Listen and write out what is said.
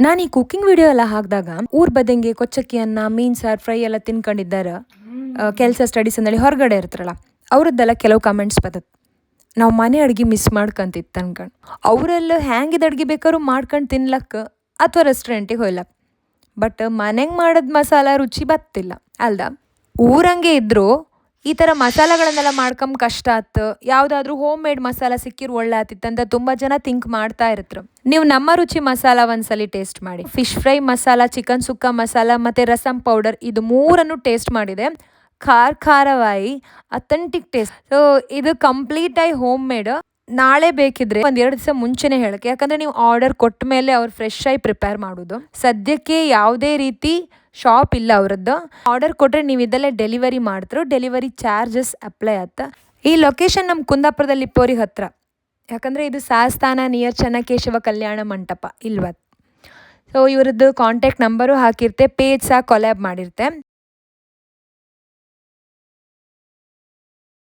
ನಾನು ಈ cooking video ಎಲ್ಲ ಹಾಕಿದಾಗ ಊರ್ ಬದಂಗೆ ಕೊಚ್ಚಕ್ಕಿ ಅನ್ನ ಮೀನ್ ಸಾರು ಫ್ರೈ ಎಲ್ಲ ತಿನ್ಕೊಂಡಿದ್ದಾರ ಕೆಲಸ ಸ್ಟಡೀಸ್ ಅಂದೇಳಿ ಹೊರಗಡೆ ಇರ್ತಾರಲ್ಲ ಅವ್ರದ್ದೆಲ್ಲ ಕೆಲವು ಕಮೆಂಟ್ಸ್ ಬರ್ತದೆ. ನಾವು ಮನೆ ಅಡ್ಗೆ ಮಿಸ್ ಮಾಡ್ಕೊಂತಿತ್ತು ಅನ್ಕೊಂಡು ಅವರೆಲ್ಲ ಹ್ಯಾಂಗಿದ ಅಡ್ಗೆ ಬೇಕಾದ್ರೂ ಮಾಡ್ಕೊಂಡು ತಿನ್ಲಕ್ಕ ಅಥವಾ ರೆಸ್ಟೋರೆಂಟಿಗೆ ಹೋಗ್ಲಕ್ಕ. ಬಟ್ ಮನೆಗೆ ಮಾಡೋದು ಮಸಾಲ ರುಚಿ ಬತ್ತಿಲ್ಲ ಅಲ್ದ. ಊರಂಗೆ ಇದ್ದರೂ ಈ ಥರ ಮಸಾಲಗಳನ್ನೆಲ್ಲ ಮಾಡ್ಕೊಂಬ ಕಷ್ಟ ಆತು. ಯಾವುದಾದ್ರೂ ಹೋಮ್ ಮೇಡ್ ಮಸಾಲ ಸಿಕ್ಕಿರು ಒಳ್ಳೆ ಆತಿತ್ತು ಅಂತ ತುಂಬ ಜನ ಥಿಂಕ್ ಮಾಡ್ತಾ ಇರ್ತಾರೆ. ನೀವು ನಮ್ಮ ರುಚಿ ಮಸಾಲ ಒಂದ್ಸಲಿ ಟೇಸ್ಟ್ ಮಾಡಿ. ಫಿಶ್ ಫ್ರೈ ಮಸಾಲ, ಚಿಕನ್ ಸುಕ್ಕ ಮಸಾಲ ಮತ್ತು ರಸಮ್ ಪೌಡರ್ ಇದು ಮೂರನ್ನು ಟೇಸ್ಟ್ ಮಾಡಿದೆ. ಖಾರವಾಯಿ ಅಥೆಂಟಿಕ್ ಟೇಸ್ಟ್. ಸೊ ಇದು ಕಂಪ್ಲೀಟಾಗಿ ಹೋಮ್ ಮೇಡ್. ನಾಳೆ ಬೇಕಿದ್ರೆ ಒಂದು 2 ದಿವಸ ಮುಂಚೆನೇ ಹೇಳಕ್ಕೆ, ಯಾಕಂದರೆ ನೀವು ಆರ್ಡರ್ ಕೊಟ್ಟ ಮೇಲೆ ಅವ್ರು ಫ್ರೆಶ್ ಆಗಿ ಪ್ರಿಪೇರ್ ಮಾಡೋದು. ಸದ್ಯಕ್ಕೆ ಯಾವುದೇ ರೀತಿ ಶಾಪ್ ಇಲ್ಲ ಅವರದ್ದು. ಆರ್ಡರ್ ಕೊಟ್ಟರೆ ನೀವು ಇದೆಲ್ಲ ಡೆಲಿವರಿ ಮಾಡ್ತಾರೆ, ಡೆಲಿವರಿ ಚಾರ್ಜಸ್ ಅಪ್ಲೈ ಆಗುತ್ತೆ. ಈ ಲೊಕೇಶನ್ ನಮ್ಮ ಕುಂದಾಪುರದಲ್ಲಿ ಇಪ್ಪೋರಿಗೆ ಹತ್ತಿರ, ಯಾಕಂದರೆ ಇದು ಸಾಸ್ತಾನ ನಿಯರ್ ಚೆನ್ನಕೇಶವ ಕಲ್ಯಾಣ ಮಂಟಪ ಇಲ್ವತ್ತು. ಸೊ ಇವ್ರದ್ದು ಕಾಂಟ್ಯಾಕ್ಟ್ ನಂಬರು ಹಾಕಿರ್ತೆ, ಪೇಜ್ ಸಹ ಕೊಲ್ಯಾಬ್ ಮಾಡಿರ್ತೆ.